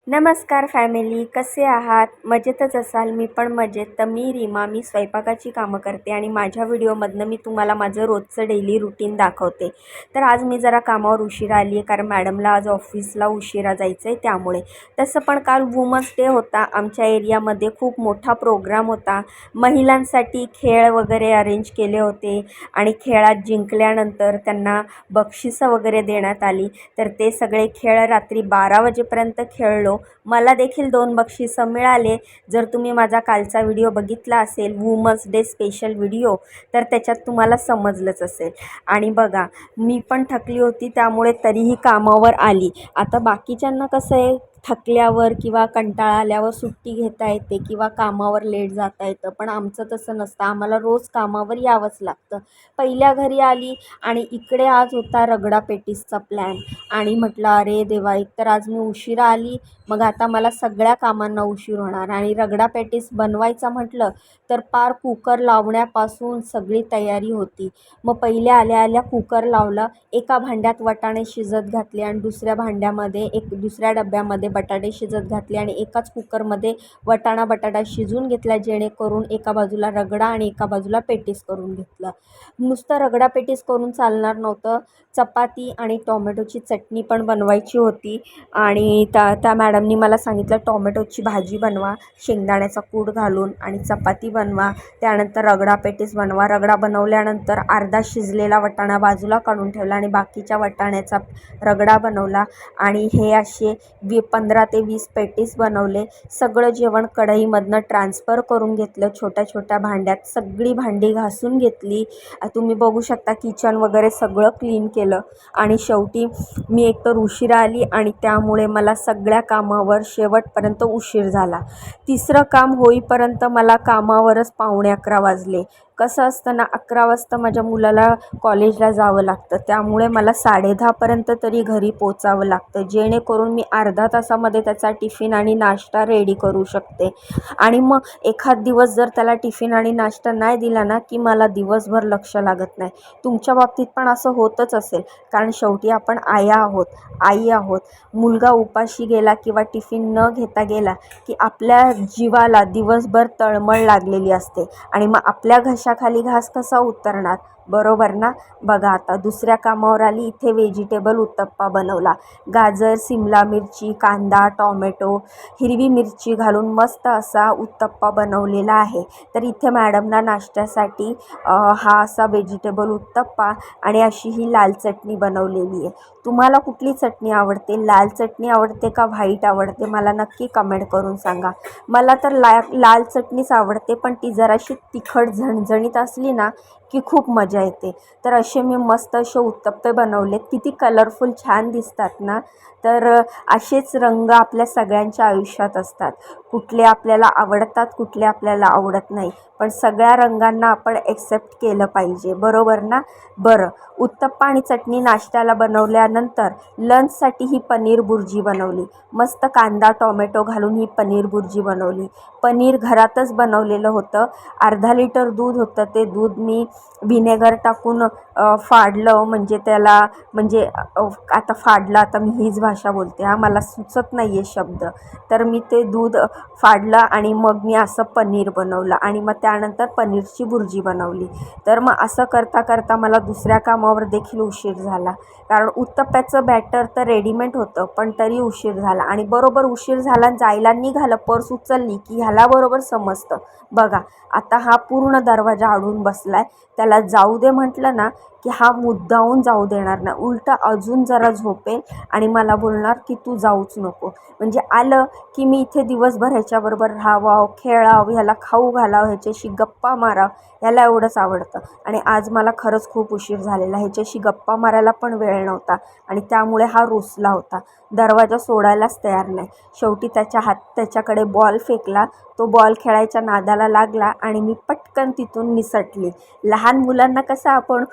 नमस्कार फॅमिली, कसे आहात? मजेतच असाल. मी पण मजेत. तर मी रीमा, मी स्वयंपाकाची कामं करते आणि माझ्या व्हिडिओमधनं मी तुम्हाला माझं रोजचं डेली रुटीन दाखवते. तर आज मी जरा कामावर उशिरा आली आहे कारण मॅडमला आज ऑफिसला उशिरा जायचं आहे त्यामुळे. तसं पण काल वुमन्स डे होता. आमच्या एरियामध्ये खूप मोठा प्रोग्राम होता. महिलांसाठी खेळ वगैरे अरेंज केले होते आणि खेळात जिंकल्यानंतर त्यांना बक्षिसं वगैरे देण्यात आली. तर ते सगळे खेळ रात्री 12 वाजेपर्यंत खेळलो. मला देखील 2 बक्षिसं मिळाले. जर तुम्ही माझा कालचा व्हिडिओ बघितला असेल, वुमन्स डे स्पेशल व्हिडिओ, तर त्याच्यात तुम्हाला समजलंच असेल. आणि बघा, मी पण थकली होती त्यामुळे तरीही कामावर आली. आता बाकीच्यांना कसं आहे, थकल्यावर किंवा कंटाळा आल्यावर सुट्टी घेता येते किंवा कामावर लेट जाता येतं, पण आमचं तसं नसतं. आम्हाला रोज कामावर यावंच लागतं. पहिल्या घरी आली आणि इकडे आज होता रगडा पेटीसचा प्लॅन आणि म्हटलं अरे देवा, एकतर आज मी उशिरा आली, मग आता मला सगळ्या कामांना उशीर होणार. आणि रगडा पॅटीस बनवायचा म्हटलं तर पार कुकर लावण्यापासून सगळी तयारी होती. मग पहिले आल्या आल्या कुकर लावला, एका भांड्यात वाटाणे शिजत घातले आणि दुसऱ्या डब्यामध्ये बटाटे शिजत घातले आणि एकाच कुकरमध्ये बटाटा शिजून घेतला, जेणेकरून एका बाजूला रगडा आणि एका बाजूला पेटीस करून घेतलं. नुसतं रगडा पेटीस करून चालणार नव्हतं, चपाती आणि टॉमॅटोची चटणी पण बनवायची होती. आणि त्या मॅडमनी मला सांगितलं टॉमॅटोची भाजी बनवा, शेंगदाण्याचा कूट घालून, आणि चपाती बनवा, त्यानंतर रगडा पेटीस बनवा. रगडा बनवल्यानंतर अर्धा शिजलेला वाटाणा बाजूला काढून ठेवला आणि बाकीच्या वाटाण्याचा रगडा बनवला. आणि हे असे 15 ते 20 पेटीस बनवले. सगळं जेवण कढईमधनं ट्रान्सफर करून घेतलं छोट्या छोट्या भांड्यात. सगळी भांडी घासून घेतली. तुम्ही बघू शकता किचन वगैरे सगळं क्लीन केलं. आणि शेवटी मी एकतर उशिरा आली आणि त्यामुळे मला सगळ्या कामावर शेवटपर्यंत उशीर झाला. तिसरं काम होईपर्यंत मला कामावरच 11:45 वाजले. कसं असतं ना, 11 वाजता माझ्या मुलाला कॉलेजला जावं लागतं, त्यामुळे मला 10:30पर्यंत तरी घरी पोचावं लागतं, जेणेकरून मी अर्धा तासामध्ये त्याचा टिफिन आणि नाश्ता रेडी करू शकते. आणि मग एखाद दिवस जर त्याला टिफिन आणि नाश्ता नाही दिला ना, की मला दिवसभर लक्ष लागत नाही. तुमच्या बाबतीत पण असं होतच असेल, कारण शेवटी आपण आई आहोत. मुलगा उपाशी गेला किंवा टिफिन न घेता गेला की आपल्या जीवाला दिवसभर तळमळ लागलेली असते आणि मग आपल्या घशाखाली घास कसा उतरणार, बरोबर ना? बघा, आता दुसऱ्या कामावर आली. इथे व्हेजिटेबल उत्तप्पा बनवला. गाजर, सिमला मिरची, कांदा, टॉमॅटो, हिरवी मिरची घालून मस्त असा उत्तप्पा बनवलेला आहे. तर इथे मॅडमना नाश्त्यासाठी हा असा व्हेजिटेबल उत्तप्पा आणि अशी ही लाल चटणी बनवलेली आहे. तुम्हाला कुठली चटणी आवडते? लाल चटणी आवडते का व्हाईट आवडते? मला नक्की कमेंट करून सांगा. मला तर लाल चटणीच आवडते, पण ती जराशी तिखट झणझणीत असली ना की खूप मजा येते. तर असे मी मस्त असे उत्तप्पे बनवले. किती कलरफुल छान दिसतात ना. तर असेच रंग आपल्या सगळ्यांच्या आयुष्यात असतात. कुठले आपल्याला आवडतात, कुठले आपल्याला आवडत नाही, पण सगळ्या रंगांना आपण एक्सेप्ट केलं पाहिजे, बरोबर ना? बरं, उत्तप्पा आणि चटणी नाश्त्याला बनवल्यानंतर लंचसाठी ही पनीर बुर्जी बनवली. मस्त कांदा टोमॅटो घालून ही पनीर बुर्जी बनवली. पनीर घरातच बनवलेलं होतं. अर्धा लिटर दूध होतं. ते दूध मी व्हिनेगर टाकून फाडलं, म्हणजे त्याला आता फाडलं, आता मी हीच भाषा बोलते मला सुचत नाही आहे शब्द. तर मी ते दूध फाडलं आणि मग मी असं पनीर बनवलं आणि मग त्यानंतर पनीरची बुर्जी बनवली. तर मग असं करता करता मला दुसऱ्या कामावर देखील उशीर झाला, कारण उत्तप्प्याचं बॅटर तर रेडीमेड होतं, पण तरी उशीर झाला. आणि बरोबर उशीर झाला, जायला निघालं, पर्स उचलली की ह्याला बरोबर समजतं, बघा आता हा पूर्ण दरवाजा अडून बसलाय, त्याला जाऊ दे म्हटलं ना की हा मुद्दाहून जाऊ देणार नाही, उलटं अजून जरा झोपेल आणि मला बोलणार की तू जाऊच नको. म्हणजे आलं की मी इथे दिवसभर ह्याच्याबरोबर राहावं, खेळावं, ह्याला खाऊ घालावं, ह्याच्याशी गप्पा मारावं, ह्याला एवढंच आवडतं. आणि आज मला खरंच खूप उशीर झालेला, ह्याच्याशी गप्पा मारायला पण वेळ नव्हता आणि त्यामुळे हा रुसला होता, दरवाजा सोडायलाच तयार नाही. शेवटी त्याच्याकडे बॉल फेकला. तो बॉल खेळायच्या नादाला लागला आणि मी पटकन तिथून निसटली. लहान मुलांना कसं आपण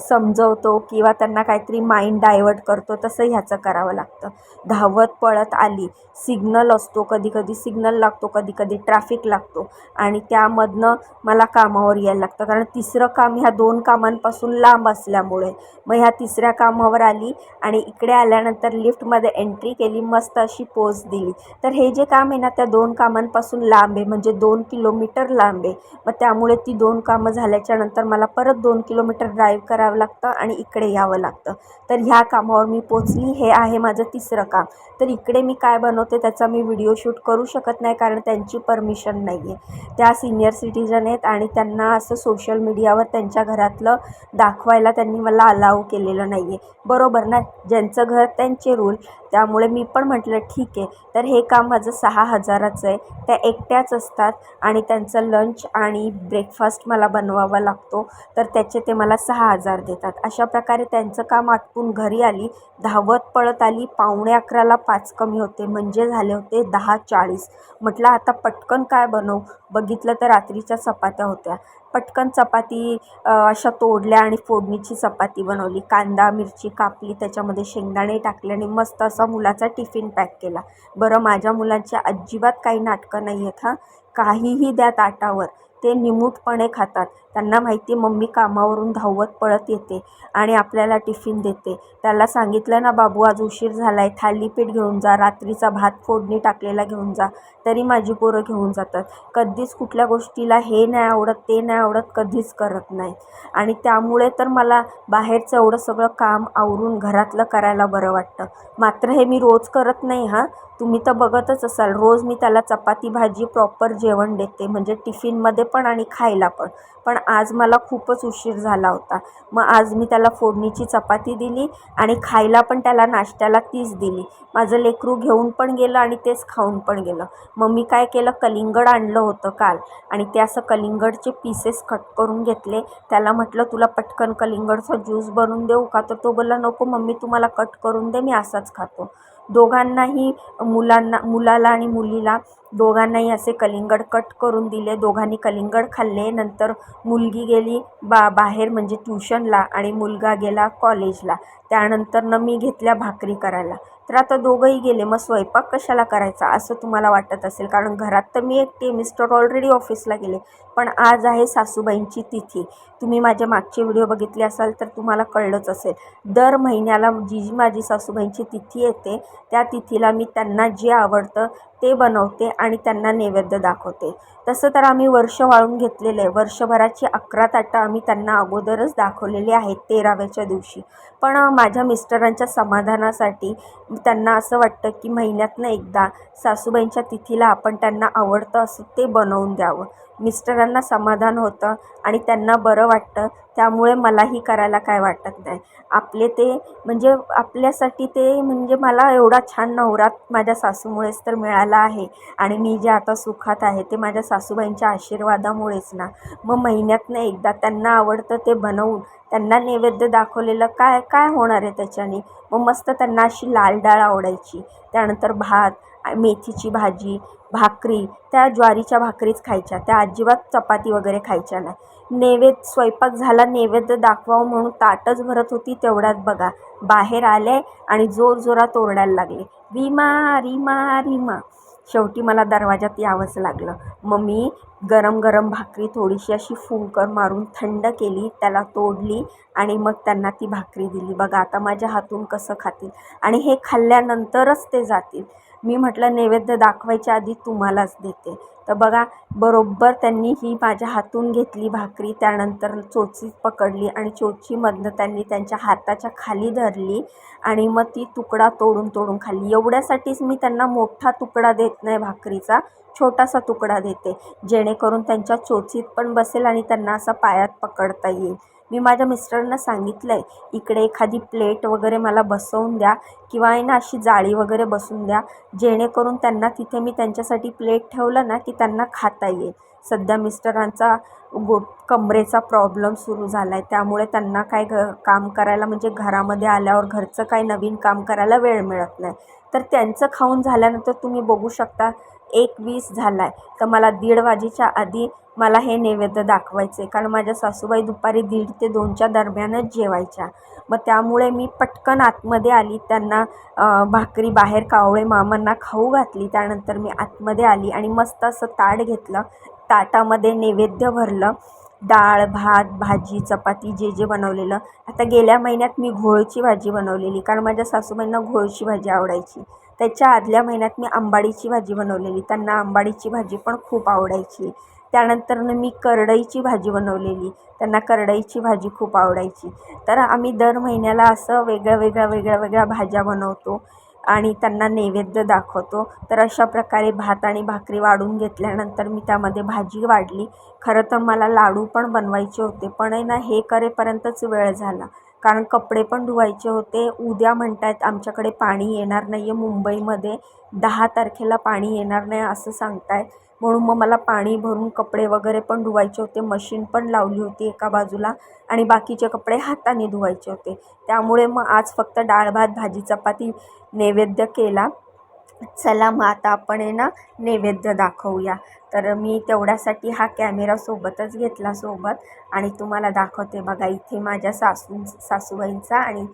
समजवतो किंवा त्यांना काहीतरी माइंड डायवर्ट करतो, तसं ह्याचं करावं लागतं. धावत पळत आली. सिग्नल असतो, कधी सिग्नल लागतो, कधी ट्रॅफिक लागतो आणि त्यामधनं मला कामावर यायला लागतं, कारण तिसरं काम ह्या 2 कामांपासून लांब असल्यामुळे. मग ह्या तिसऱ्या कामावर आली आणि इकडे आल्यानंतर त्यानंतर लिफ्टमध्ये एंट्री केली, मस्त अशी पोज दिली. तर हे जे काम आहे ना त्या 2 कामांपासून लांब आहे, म्हणजे 2 किलोमीटर लांब आहे. मग त्यामुळे ती 2 कामं झाल्याच्यानंतर मला परत 2 किलोमीटर ड्राईव्ह करावं लागतं आणि इकडे यावं लागतं. तर ह्या कामावर मी पोचली. हे आहे माझं 3रं काम. तर इकडे मी काय बनवते त्याचा मी व्हिडिओ शूट करू शकत नाही, कारण त्यांची परमिशन नाही आहे. त्या सिनियर सिटिझन आहेत आणि त्यांना असं सोशल मीडियावर त्यांच्या घरातलं दाखवायला त्यांनी मला अलाऊ केलेलं नाही आहे. बरोबर ना, ज्यांचं घर त्यांचे रूल. त्यामुळे मी पण म्हटलं ठीक आहे. तर हे काम माझं 6,000चं आहे. त्या एकट्याच असतात आणि त्यांचं लंच आणि ब्रेकफास्ट मला बनवावा लागतो. तर त्याचे ते मला 6,000 देतात. अशा प्रकारे त्यांचं काम आटपून घरी आली, धावत पळत आली. 11:45ला 5 कमी होते, म्हणजे झाले होते 10:40. म्हटलं आता पटकन काय बनवू. बघितलं तर रात्रीच्या चपात्या होत्या. पटकन चपाती अशा तोडल्या आणि फोडणीची चपाती बनवली. कांदा मिरची कापली, त्याच्यामध्ये शेंगदाणे टाकले आणि मस्त असा मुलाचा टिफिन पॅक केला. बरं, माझ्या मुलांची अजिबात काही नाटकं नाही आहेत हां. काहीही द्या ताटावर, ते निमूटपणे खातात. त्यांना माहिती मम्मी कामावरून धावत पळत येते आणि आपल्याला टिफिन देते. त्याला सांगितलं ना बाबू आज उशीर झाला आहे, थालीपीठ घेऊन जा, रात्रीचा भात फोडणी टाकलेला घेऊन जा, तरी माझी पोरं घेऊन जातात. कधीच कुठल्या गोष्टीला हे नाही आवडत ते नाही आवडत कधीच करत नाही. आणि त्यामुळे तर मला बाहेरचं एवढं सगळं काम आवरून घरातलं करायला बरं वाटतं. मात्र हे मी रोज करत नाही हां. तुम्ही तर बघतच असाल, रोज मी त्याला चपाती भाजी प्रॉपर जेवण देते, म्हणजे टिफिनमध्ये पण आणि खायला पण. पण आज मला खूपच उशीर झाला होता. मग आज मी त्याला फोडणीची चपाती दिली आणि खायला पण त्याला नाश्त्याला तीच दिली. माझं लेकरू घेऊन पण गेलं आणि तेच खाऊन पण गेलं. मग मी काय केलं, कलिंगड आणलं होतं काल आणि ते असं कलिंगडचे पीसेस कट करून घेतले. त्याला म्हटलं तुला पटकन कलिंगडचा ज्यूस बनवून देऊ का, तर तो बोलला नको मम्मी तुम्हाला कट करून दे, मी असाच खातो. दोघांनाही मुलाला आणि मुलीला दोघांनाही असे कलिंगड कट करून दिले. दोघांनी कलिंगड खाल्ले. नंतर मुलगी गेली बाहेर म्हणजे ट्युशनला आणि मुलगा गेला कॉलेजला. त्यानंतर मी घेतल्या भाकरी करायला. तर आता दोघंही गेले, मग स्वयंपाक कशाला करायचा असं तुम्हाला वाटत असेल, कारण घरात तर मी एकटी, मिस्टर ऑलरेडी ऑफिसला गेले. पण आज आहे सासूबाईंची तिथी. तुम्ही माझे मागचे व्हिडिओ बघितले असाल तर तुम्हाला कळलंच असेल. दर महिन्याला जी माझी सासूबाईंची तिथी येते त्या तिथीला मी त्यांना जे आवडतं ते बनवते आणि त्यांना नैवेद्य दाखवते. तसं तर आम्ही वर्ष वाळून घेतलेलं आहे. वर्षभराची 11 ताटं आम्ही त्यांना अगोदरच दाखवलेली आहेत 13व्याच्या दिवशी. पण माझ्या मिस्टरांच्या समाधानासाठी त्यांना असं वाटतं की महिन्यातनं एकदा सासूबाईंच्या तिथीला आपण त्यांना आवडतं असं ते बनवून द्यावं. मिस्टरांना समाधान होतं आणि त्यांना बरं वाटतं. त्यामुळे मलाही करायला काय वाटत नाही. आपले ते म्हणजे आपल्यासाठी ते म्हणजे मला एवढा छान नवरा माझ्या सासूमुळेच तर मिळाला आहे आणि मी जे आता सुखात आहे ते माझ्या सासूबाईंच्या आशीर्वादामुळेच ना. मग महिन्यातनं एकदा त्यांना आवडतं ते बनवून त्यांना नैवेद्य दाखवलेलं काय काय होणार आहे त्याच्याने. मग मस्त त्यांना अशी लाल डाळ आवडायची, त्यानंतर भात, मेथीची भाजी, भाकरी, त्या ज्वारीच्या भाकरीच खायच्या, त्या अजिबात चपाती वगैरे खायच्या नाही. स्वयंपाक झाला, नैवेद्य दाखवावं म्हणून ताटच भरत होती, तेवढ्यात बघा बाहेर आले आणि जोरजोरात ओरडायला लागले, रीमा रीमा रीमा. शेवटी मला दरवाजात यावंच लागलं. मग मी गरम गरम भाकरी थोडीशी अशी फुंकर मारून थंड केली, त्याला तोडली आणि मग त्यांना ती भाकरी दिली. बघा आता माझ्या हातून कसं खातील आणि हे खाल्ल्यानंतरच ते जातील. मी म्हटलं नैवेद्य दाखवायच्या आधी तुम्हालाच देते. तर बघा बरोबर त्यांनी ही माझ्या हातून घेतली भाकरी, त्यानंतर चोचीत पकडली आणि चोचीमधनं त्यांनी त्यांच्या हाताच्या खाली धरली आणि मग ती तुकडा तोडून तोडून खाल्ली. एवढ्यासाठीच मी त्यांना मोठा तुकडा देत नाही भाकरीचा, छोटासा तुकडा देते, जेणेकरून त्यांच्या चोचीत पण बसेल आणि त्यांना असा पायात पकडता येईल. मी माझ्या मिस्टरांना सांगितलं आहे इकडे एखादी प्लेट वगैरे मला बसवून द्या किंवा आहे ना अशी जाळी वगैरे बसवून द्या, जेणेकरून त्यांना तिथे मी त्यांच्यासाठी प्लेट ठेवलं ना की त्यांना खाता येईल. सध्या मिस्टरांचा कमरेचा प्रॉब्लेम सुरू झाला आहे, त्यामुळे त्यांना काय काम करायला म्हणजे घरामध्ये आल्यावर घरचं काय नवीन काम करायला वेळ मिळत नाही. तर त्यांचं खाऊन झाल्यानंतर तुम्ही बघू शकता 1:20 झाला आहे. तर मला 1:30 वाजेच्या आधी मला हे नैवेद्य दाखवायचे, कारण माझ्या सासूबाई दुपारी 1:30 ते 2च्या दरम्यानच जेवायच्या. मग त्यामुळे मी पटकन आतमध्ये आली, त्यांना भाकरी बाहेर कावळे मामांना खाऊ घातली. त्यानंतर मी आतमध्ये आली आणि मस्त असं ताट घेतलं, ताटामध्ये नैवेद्य भरलं. डाळ भात भाजी चपाती जे जे बनवलेलं. आता गेल्या महिन्यात मी घोळची भाजी बनवलेली, कारण माझ्या सासूबाईंना घोळची भाजी आवडायची. त्याच्या आदल्या महिन्यात मी आंबाडीची भाजी बनवलेली, त्यांना आंबाडीची भाजी पण खूप आवडायची. त्यानंतरनं मी करडईची भाजी बनवलेली, त्यांना करडईची भाजी खूप आवडायची. तर आम्ही दर महिन्याला असं वेगळ्या भाज्या बनवतो आणि त्यांना नैवेद्य दाखवतो. तर अशा प्रकारे भात आणि भाकरी वाढून घेतल्यानंतर मी त्यामध्ये भाजी वाढली. खरं तर मला लाडू पण बनवायचे होते, पण आहे ना हे करेपर्यंतच वेळ झाला, कारण कपडे पण धुवायचे होते. उद्या म्हणतायत आमच्याकडे पाणी येणार नाही आहे, मुंबईमध्ये 10 तारखेला पाणी येणार नाही असं सांगतायत. म्हणून मग मला पाणी भरून कपडे वगैरे पण धुवायचे होते. मशीन पण लावली होती एका बाजूला आणि बाकीचे कपडे हाताने धुवायचे होते. त्यामुळे मग आज फक्त डाळ भात भाजी चपाती नैवेद्य केला. चला मग आता आपण आहे ना नैवेद्य दाखवूया. तर मी तेवढ्यासाठी हा कॅमेरा सोबतच घेतला सोबत आणि तुम्हाला दाखवते. बघा इथे माझ्या सासूबाईंचा आणि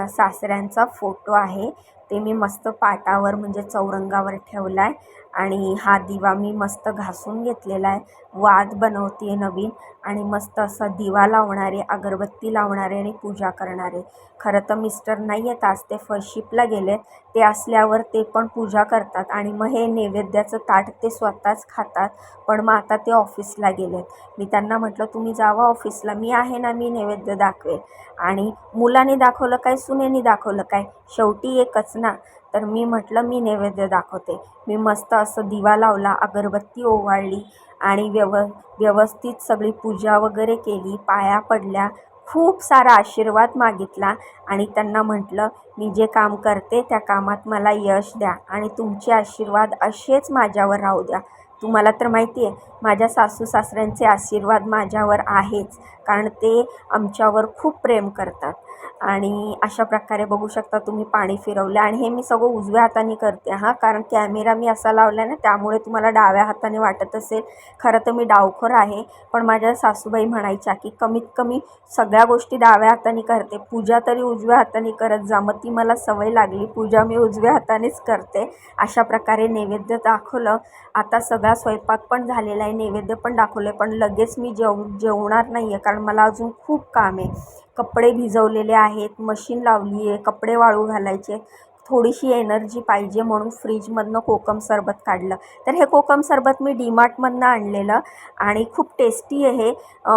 सासऱ्यांचा फोटो आहे. ते मी मस्त पाटावर म्हणजे चौरंगावर ठेवला आहे आणि हा दिवा मी मस्त घासून घेतलेला आहे. वाद बनवते नवीन आणि मस्त असा दिवा लावणारे, अगरबत्ती लावणारे आणि पूजा करणारे. खरं तर मिस्टर नाही आहेत आज, ते फर्स्ट शिपला गेले. ते असल्यावर ते पण पूजा करतात आणि मग हे नैवेद्याचं ताट ते स्वतःच खातात. पण मग आता ते ऑफिसला गेलेत. मी त्यांना म्हटलं तुम्ही जावा ऑफिसला, मी आहे ना, मी नैवेद्य दाखवेल. आणि मुलाने दाखवलं काय सुनेने दाखवलं काय, शेवटी एकच ना. तर मी म्हटलं मी नैवेद्य दाखवते. मी मस्त असं दिवा लावला, अगरबत्ती ओवाळली आणि व्यवस्थित सगळी पूजा वगैरे केली, पाया पडल्या, खूप सारा आशीर्वाद मागितला आणि त्यांना म्हटलं मी जे काम करते त्या कामात मला यश द्या आणि तुमचे आशीर्वाद असेच माझ्यावर राहू द्या. तुम्हाला तर माहिती आहे माझ्या सासू सासऱ्यांचे आशीर्वाद माझ्यावर आहेच, कारण ते आमच्यावर खूप प्रेम करतात. आणि अशा प्रकारे बघू शकता तुम्ही पाणी फिरवलं आणि हे मी सगळं उजव्या हाताने करते हां, कारण कॅमेरा मी असा लावला आहे ना, त्यामुळे तुम्हाला डाव्या हाताने वाटत असेल. खरं तर मी डावखोर आहे, पण माझ्या सासूबाई म्हणायच्या की कमीत कमी सगळ्या गोष्टी डाव्या हाताने करते, पूजा तरी उजव्या हाताने करत जा. मग ती मला सवय लागली, पूजा मी उजव्या हातानेच करते. अशा प्रकारे नैवेद्य दाखवलं. आता सगळा स्वयंपाक पण झालेला आहे, नैवेद्य पण दाखवलं आहे, पण लगेच मी जेवणार नाही आहे, कारण मला अजून खूप काम आहे. कपडे भिजवलेले आहेत, मशीन लावली आहे, कपडे वाळू घालायचे. थोडीशी एनर्जी पाहिजे म्हणून फ्रीजमधनं कोकम सरबत काढलं. तर हे कोकम सरबत मी डीमार्टमधनं आणलेलं आणि खूप टेस्टी आहे.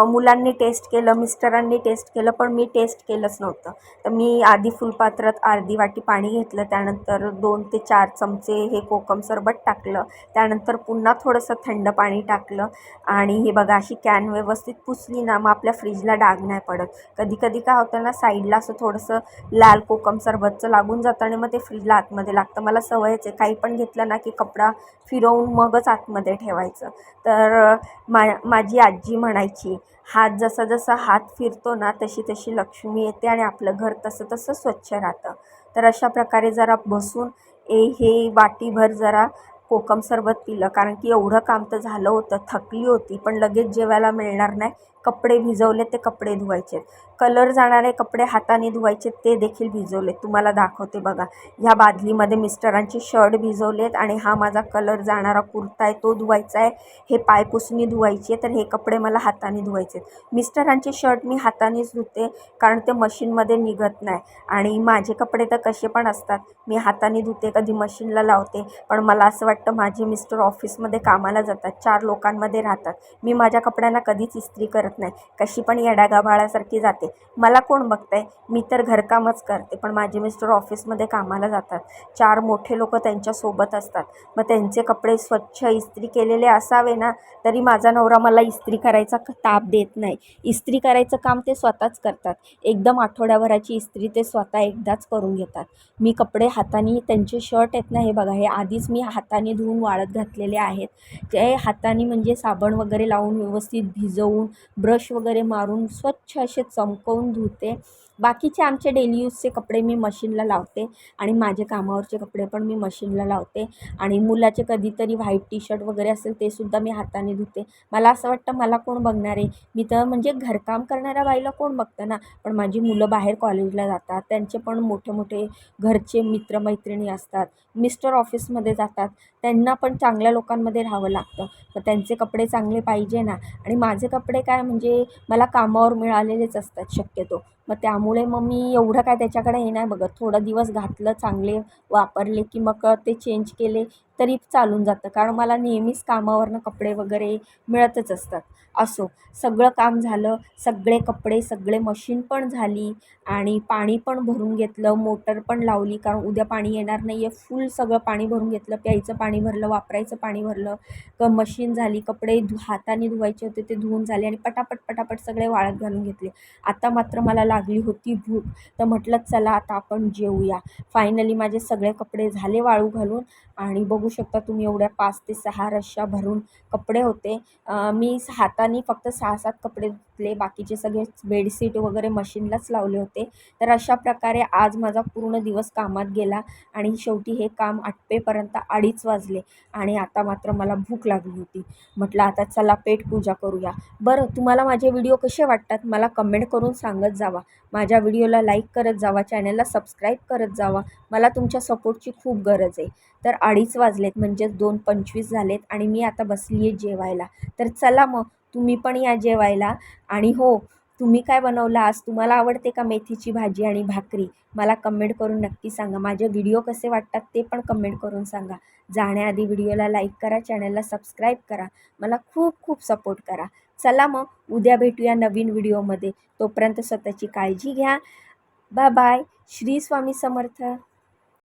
मुलांनी टेस्ट केलं, मिस्टरांनी टेस्ट केलं, पण मी टेस्ट केलंच नव्हतं. तर मी आधी फुलपात्रात अर्धी वाटी पाणी घेतलं, त्यानंतर 2 ते 4 चमचे हे कोकम सरबत टाकलं, त्यानंतर पुन्हा थोडंसं थंड पाणी टाकलं आणि हे बघा अशी कॅन व्यवस्थित पुसली ना, मग आपल्या फ्रीजला डाग नाही पडत. कधी कधी काय होतं ना, साईडला असं थोडंसं लाल कोकम सरबतचं लागून जातं आणि मग ते फ्रीजला आतमध्ये लागतं. मला सवयच आहे, काही पण घेतलं ना की कपडा फिरवून मगच आतमध्ये ठेवायचं. तर माझी आजी म्हणायची हात जसा जसा हात फिरतो ना तशी तशी लक्ष्मी येते आणि आपलं घर तसं तसं स्वच्छ राहतं. तर अशा प्रकारे जरा बसून हे वाटीभर जरा कोकम सरबत पिलं, कारण की एवढं काम तर झालं होतं, थकली होती, पण लगेच जेवायला मिळणार नाही. कपडे भिजवले ते कपडे धुवायचे, कलर जाणारे कपडे हाताने धुवायचे ते देखील भिजवले. तुम्हाला दाखवते बघा, ह्या बादलीमध्ये मिस्टरांचे शर्ट भिजवलेत आणि हा माझा कलर जाणारा कुर्ता आहे तो धुवायचा आहे. हे पायपुसणी धुवायची आहे, तर हे कपडे मला हाताने धुवायचे. मिस्टरांचे शर्ट मी हातानेच धुते, कारण ते मशीनमध्ये निघत नाही. आणि माझे कपडे तर कसे पण असतात, मी हाताने धुते, कधी मशीनला लावते. पण मला असं वाटतं माझे मिस्टर ऑफिसमध्ये कामाला जातात, 4 लोकांमध्ये राहतात, मी माझ्या कपड्यांना कधीच इस्त्री करत नाही, कशी पण येड्यागाबाळासारखी जाते. मला कोण बघतंय, मी तर घरकामच करते. पण माझे मिस्टर ऑफिसमध्ये कामाला जातात, 4 मोठे लोक त्यांच्यासोबत असतात, मग त्यांचे कपडे स्वच्छ इस्त्री केलेले असावे ना. तरी माझा नवरा मला इस्त्री करायचा ताप देत नाही. इस्त्री करायचं काम ते स्वतःच करतात, एकदम आठवड्याभराची इस्त्री ते स्वतः एकदाच करून घेतात. मी कपडे हाताने, त्यांचे शर्ट आहेत ना, हे बघा, हे आधीच मी हाताने धुवून वाळत घातलेले आहेत. ते हाताने म्हणजे साबण वगैरे लावून व्यवस्थित भिजवून ब्रश वगैरे मारून स्वच्छ असे चमकवून धुते. बाकीचे आमचे डेली यूजचे कपडे मी मशीनला लावते आणि माझे कामावरचे कपडे पण मी मशीनला लावते आणि मुलाचे कधीतरी व्हाईट टी शर्ट वगैरे असेल ते सुद्धा मी हाताने धुते. मला असं वाटतं मला कोण बघणार आहे, मी तर म्हणजे घरकाम करणाऱ्या बाईला कोण बघतं ना. पण माझी मुलं बाहेर कॉलेजला जातात, त्यांचे पण मोठे मोठे घरचे मित्रमैत्रिणी असतात, मिस्टर ऑफिसमध्ये जातात, त्यांना पण चांगल्या लोकांमध्ये राहावं लागतं. तर त्यांचे कपडे चांगले पाहिजे ना. आणि माझे कपडे काय म्हणजे मला कामावर मिळालेलेच असतात शक्यतो. मग त्यामुळे मग मी एवढं काय त्याच्याकडे हे नाही बघत. थोडा दिवस घातलं, चांगले वापरले की मग ते चेंज केले तरी चालून जातं, कारण मला नेहमीच कामावरनं कपडे वगैरे मिळतच असतात. असो, सगळं काम झालं, सगळे कपडे, सगळे मशीन पण झाली आणि पाणी पण भरून घेतलं, मोटर पण लावली, कारण उद्या पाणी येणार नाही आहे. फुल सगळं पाणी भरून घेतलं, प्यायचं पाणी भरलं, वापरायचं पाणी भरलं, मशीन झाली, कपडे हाताने धुवायचे होते ते धुवून झाले आणि पटापट पटापट सगळे वाळत घालून घेतले. आता मात्र मला लागली होती भूक, तर म्हटलं चला आता आपण जेवूया. फायनली माझे सगळे कपडे झाले वाळू घालून आणि बघू शकता तुम्ही एवढ्या 5 ते 6 रश्श्या भरून कपडे होते. मी हाताने फक्त 6-7 कपडे धुतले, बाकीचे सगळे बेडशीट वगैरे मशीनलाच लावले होते. तर अशा प्रकारे आज माझा पूर्ण दिवस कामात गेला आणि शेवटी हे काम आटपेपर्यंत 2:30 वाजले आणि आता मात्र मला भूक लागली होती. म्हटलं आता चला पेटपूजा करूया. बरं, तुम्हाला माझे व्हिडिओ कसे वाटतात मला कमेंट करून सांगत जावा. माझ्या व्हिडिओला लाईक करत जावा, चॅनलला सबस्क्राईब करत जावा. मला तुमच्या सपोर्टची खूप गरज आहे. तर 2:30 वाजलेत म्हणजेच 2:25 झालेत आणि मी आता बसली आहे जेवायला. तर चला मग तुम्ही पण या जेवायला. आणि हो, तुम्ही काय बनवलं आज? तुम्हाला आवडते का मेथीची भाजी आणि भाकरी? मला कमेंट करून नक्की सांगा. माझे व्हिडिओ कसे वाटतात ते पण कमेंट करून सांगा. जाण्याआधी व्हिडिओला लाईक करा, चॅनलला सबस्क्राईब करा, मला खूप खूप सपोर्ट करा. चला मग उद्या भेटूया नवीन व्हिडिओमध्ये. तोपर्यंत स्वतःची काळजी घ्या. Bye bye. श्री स्वामी समर्थ.